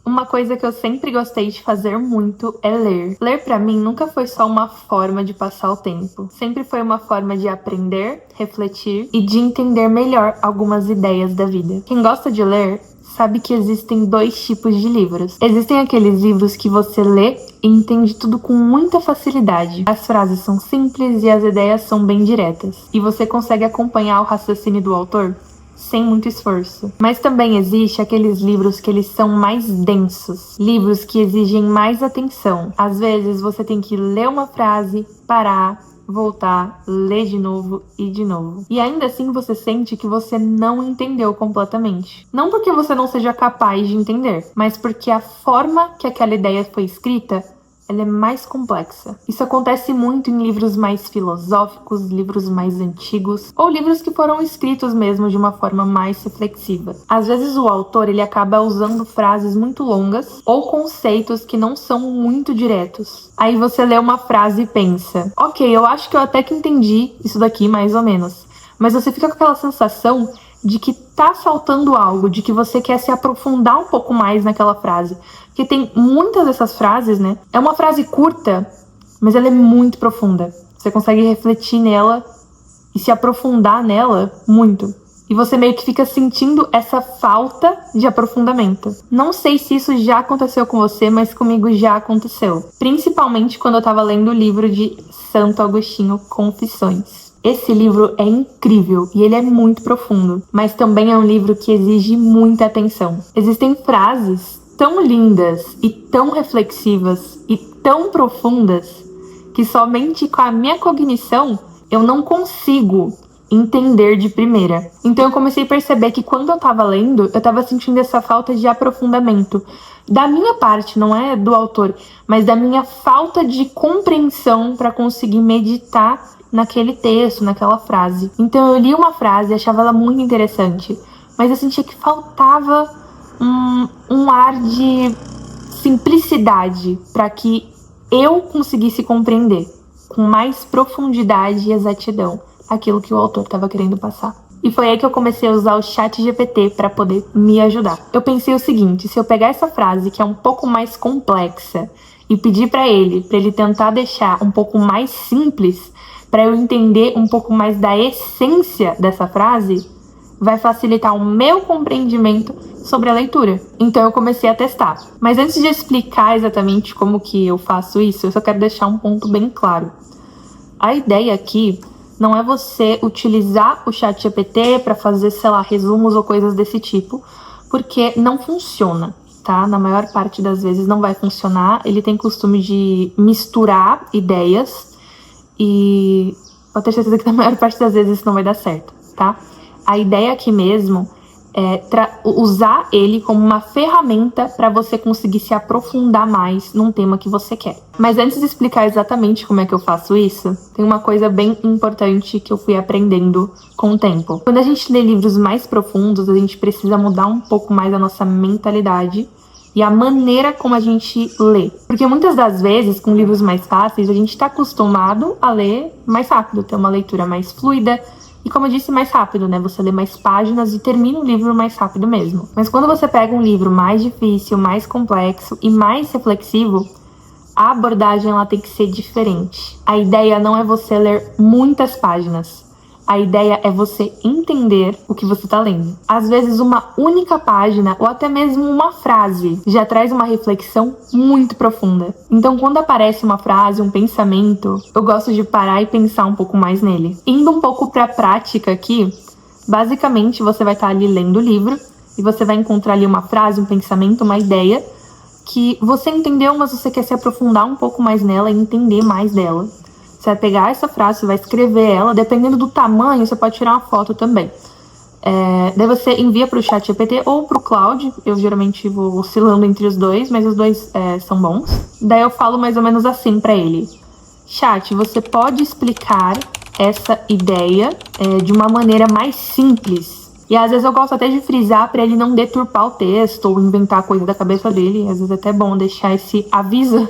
Uma coisa que eu sempre gostei de fazer muito é ler. Ler pra mim nunca foi só uma forma de passar o tempo. Sempre foi uma forma de aprender, refletir e de entender melhor algumas ideias da vida. Quem gosta de ler sabe que existem dois tipos de livros. Existem aqueles livros que você lê e entende tudo com muita facilidade. As frases são simples e as ideias são bem diretas. E você consegue acompanhar o raciocínio do autor sem muito esforço. Mas também existe aqueles livros que eles são mais densos, livros que exigem mais atenção. Às vezes você tem que ler uma frase, parar, voltar, ler de novo e de novo. E ainda assim você sente que você não entendeu completamente. Não porque você não seja capaz de entender, mas porque a forma que aquela ideia foi escrita ela é mais complexa. Isso acontece muito em livros mais filosóficos, livros mais antigos, ou livros que foram escritos mesmo de uma forma mais reflexiva. Às vezes o autor ele acaba usando frases muito longas ou conceitos que não são muito diretos. Aí você lê uma frase e pensa, ok, eu acho que eu até que entendi isso daqui mais ou menos. Mas você fica com aquela sensação de que tá faltando algo, de que você quer se aprofundar um pouco mais naquela frase. Porque tem muitas dessas frases, né? É uma frase curta, mas ela é muito profunda. Você consegue refletir nela e se aprofundar nela muito. E você meio que fica sentindo essa falta de aprofundamento. Não sei se isso já aconteceu com você, mas comigo já aconteceu. Principalmente quando eu tava lendo o livro de Santo Agostinho, Confissões. Esse livro é incrível e ele é muito profundo, mas também é um livro que exige muita atenção. Existem frases tão lindas e tão reflexivas e tão profundas que somente com a minha cognição eu não consigo entender de primeira. Então eu comecei a perceber que quando eu tava lendo, eu tava sentindo essa falta de aprofundamento. Da minha parte, não é do autor, mas da minha falta de compreensão para conseguir meditar naquele texto, naquela frase. Então eu li uma frase e achava ela muito interessante, mas eu sentia que faltava um ar de simplicidade para que eu conseguisse compreender com mais profundidade e exatidão aquilo que o autor estava querendo passar. E foi aí que eu comecei a usar o ChatGPT para poder me ajudar. Eu pensei o seguinte, se eu pegar essa frase que é um pouco mais complexa e pedir para ele tentar deixar um pouco mais simples, para eu entender um pouco mais da essência dessa frase, vai facilitar o meu compreendimento sobre a leitura. Então eu comecei a testar. Mas antes de explicar exatamente como que eu faço isso, eu só quero deixar um ponto bem claro. A ideia aqui não é você utilizar o ChatGPT para fazer, sei lá, resumos ou coisas desse tipo, porque não funciona, tá? Na maior parte das vezes não vai funcionar. Ele tem costume de misturar ideias e pode ter certeza que na maior parte das vezes isso não vai dar certo, tá? A ideia aqui mesmo é usar ele como uma ferramenta para você conseguir se aprofundar mais num tema que você quer. Mas antes de explicar exatamente como é que eu faço isso, tem uma coisa bem importante que eu fui aprendendo com o tempo. Quando a gente lê livros mais profundos, a gente precisa mudar um pouco mais a nossa mentalidade e a maneira como a gente lê. Porque muitas das vezes, com livros mais fáceis, a gente está acostumado a ler mais rápido, ter uma leitura mais fluida. E como eu disse, mais rápido, né? Você lê mais páginas e termina o livro mais rápido mesmo. Mas quando você pega um livro mais difícil, mais complexo e mais reflexivo, a abordagem ela tem que ser diferente. A ideia não é você ler muitas páginas. A ideia é você entender o que você está lendo. Às vezes uma única página ou até mesmo uma frase já traz uma reflexão muito profunda. Então quando aparece uma frase, um pensamento, eu gosto de parar e pensar um pouco mais nele. Indo um pouco para a prática aqui, basicamente você vai estar ali lendo o livro e você vai encontrar ali uma frase, um pensamento, uma ideia que você entendeu, mas você quer se aprofundar um pouco mais nela e entender mais dela. Você vai pegar essa frase, você vai escrever ela, dependendo do tamanho, você pode tirar uma foto também. Daí você envia para o ChatGPT ou para o Claude, eu geralmente vou oscilando entre os dois, mas os dois são bons. Daí eu falo mais ou menos assim para ele. Chat, você pode explicar essa ideia de uma maneira mais simples? E às vezes eu gosto até de frisar para ele não deturpar o texto ou inventar coisa da cabeça dele. Às vezes é até bom deixar esse aviso,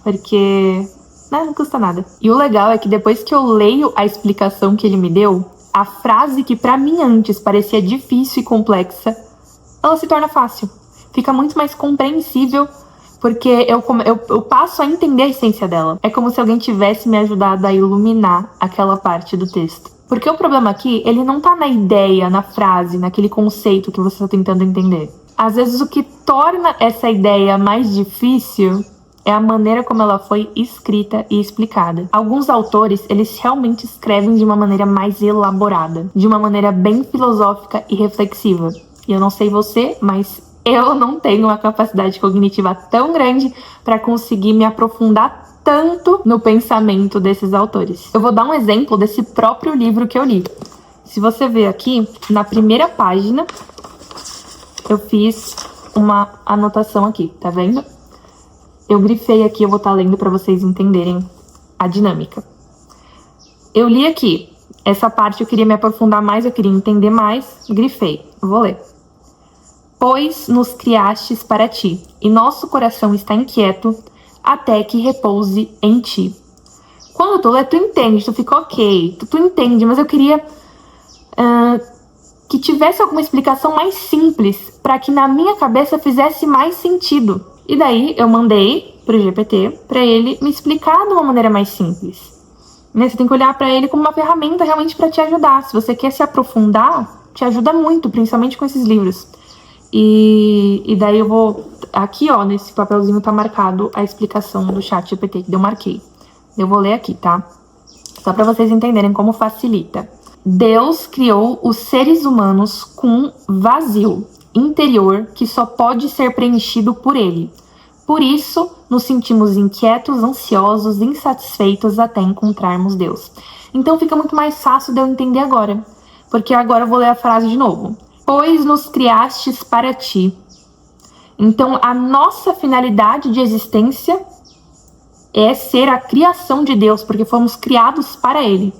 porque não custa nada. E o legal é que depois que eu leio a explicação que ele me deu, a frase que pra mim antes parecia difícil e complexa, ela se torna fácil. fica muito mais compreensível, porque eu passo a entender a essência dela. É como se alguém tivesse me ajudado a iluminar aquela parte do texto. Porque o problema aqui, ele não tá na ideia, na frase, naquele conceito que você está tentando entender. Às vezes o que torna essa ideia mais difícil é a maneira como ela foi escrita e explicada. Alguns autores, eles realmente escrevem de uma maneira mais elaborada, de uma maneira bem filosófica e reflexiva. E eu não sei você, mas eu não tenho uma capacidade cognitiva tão grande para conseguir me aprofundar tanto no pensamento desses autores. Eu vou dar um exemplo desse próprio livro que eu li. Se você ver aqui, na primeira página, eu fiz uma anotação aqui, tá vendo? Eu grifei aqui, eu vou estar lendo para vocês entenderem a dinâmica. Eu li aqui, essa parte eu queria me aprofundar mais, eu queria entender mais, grifei, eu vou ler. Pois nos criastes para ti, e nosso coração está inquieto, até que repouse em ti. Quando tu lê, tu entende, tu fica ok, tu entende, mas eu queria que tivesse alguma explicação mais simples, para que na minha cabeça fizesse mais sentido. E daí eu mandei pro GPT para ele me explicar de uma maneira mais simples. Você tem que olhar para ele como uma ferramenta realmente para te ajudar. Se você quer se aprofundar, te ajuda muito, principalmente com esses livros. E daí eu vou... Aqui, ó, nesse papelzinho tá marcado a explicação do ChatGPT, que eu marquei. Eu vou ler aqui, tá? Só para vocês entenderem como facilita. Deus criou os seres humanos com um vazio interior que só pode ser preenchido por ele. Por isso, nos sentimos inquietos, ansiosos, insatisfeitos até encontrarmos Deus. Então fica muito mais fácil de eu entender agora, porque agora eu vou ler a frase de novo. Pois nos criastes para ti. Então a nossa finalidade de existência é ser a criação de Deus, porque fomos criados para ele.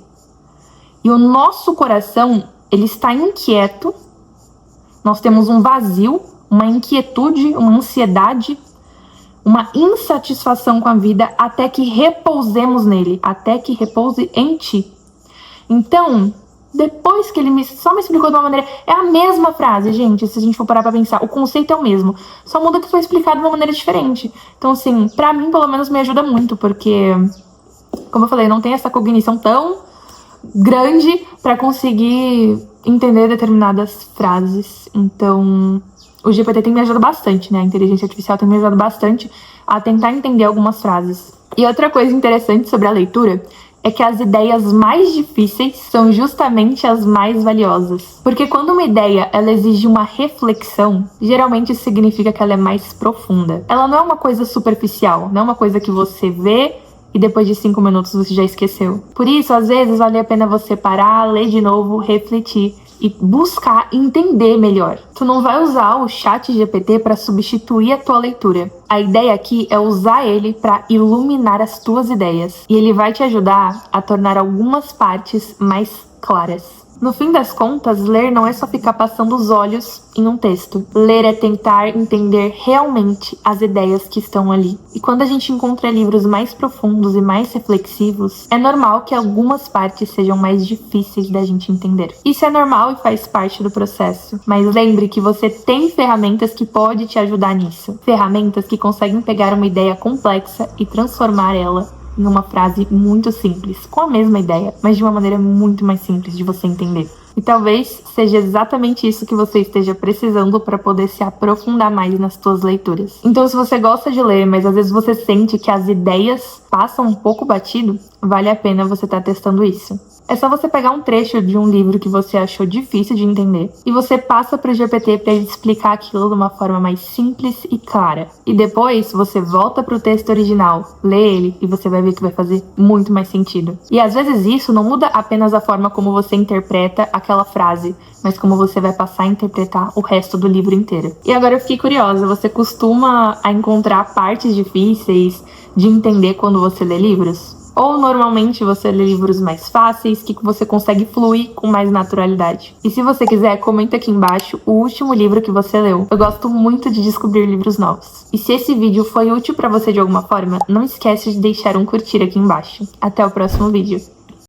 E o nosso coração, ele está inquieto. Nós temos um vazio, uma inquietude, uma ansiedade, uma insatisfação com a vida até que repousemos nele, até que repouse em ti. Então, depois que ele só me explicou de uma maneira... É a mesma frase, gente, se a gente for parar pra pensar. O conceito é o mesmo, só muda que foi explicado de uma maneira diferente. Então, assim, pra mim, pelo menos, me ajuda muito, porque, como eu falei, não tem essa cognição tão grande para conseguir entender determinadas frases. Então, o GPT tem me ajudado bastante, né? A inteligência artificial tem me ajudado bastante a tentar entender algumas frases. E outra coisa interessante sobre a leitura é que as ideias mais difíceis são justamente as mais valiosas. Porque quando uma ideia ela exige uma reflexão, geralmente isso significa que ela é mais profunda. Ela não é uma coisa superficial, não é uma coisa que você vê e depois de 5 minutos você já esqueceu. Por isso, às vezes, vale a pena você parar, ler de novo, refletir e buscar entender melhor. Tu não vai usar o ChatGPT para substituir a tua leitura. A ideia aqui é usar ele para iluminar as tuas ideias. E ele vai te ajudar a tornar algumas partes mais claras. No fim das contas, ler não é só ficar passando os olhos em um texto. Ler é tentar entender realmente as ideias que estão ali. E quando a gente encontra livros mais profundos e mais reflexivos, é normal que algumas partes sejam mais difíceis da gente entender. Isso é normal e faz parte do processo. Mas lembre que você tem ferramentas que podem te ajudar nisso. Ferramentas que conseguem pegar uma ideia complexa e transformar ela numa frase muito simples, com a mesma ideia, mas de uma maneira muito mais simples de você entender. E talvez seja exatamente isso que você esteja precisando para poder se aprofundar mais nas suas leituras. Então, se você gosta de ler, mas às vezes você sente que as ideias passam um pouco batido, vale a pena você estar testando isso. É só você pegar um trecho de um livro que você achou difícil de entender e você passa para o GPT para ele explicar aquilo de uma forma mais simples e clara. E depois você volta para o texto original, lê ele e você vai ver que vai fazer muito mais sentido. E às vezes isso não muda apenas a forma como você interpreta aquela frase, mas como você vai passar a interpretar o resto do livro inteiro. E agora eu fiquei curiosa, você costuma encontrar partes difíceis de entender quando você lê livros? Ou normalmente você lê livros mais fáceis, que você consegue fluir com mais naturalidade? E se você quiser, comenta aqui embaixo o último livro que você leu. Eu gosto muito de descobrir livros novos. E se esse vídeo foi útil pra você de alguma forma, não esquece de deixar um curtir aqui embaixo. Até o próximo vídeo.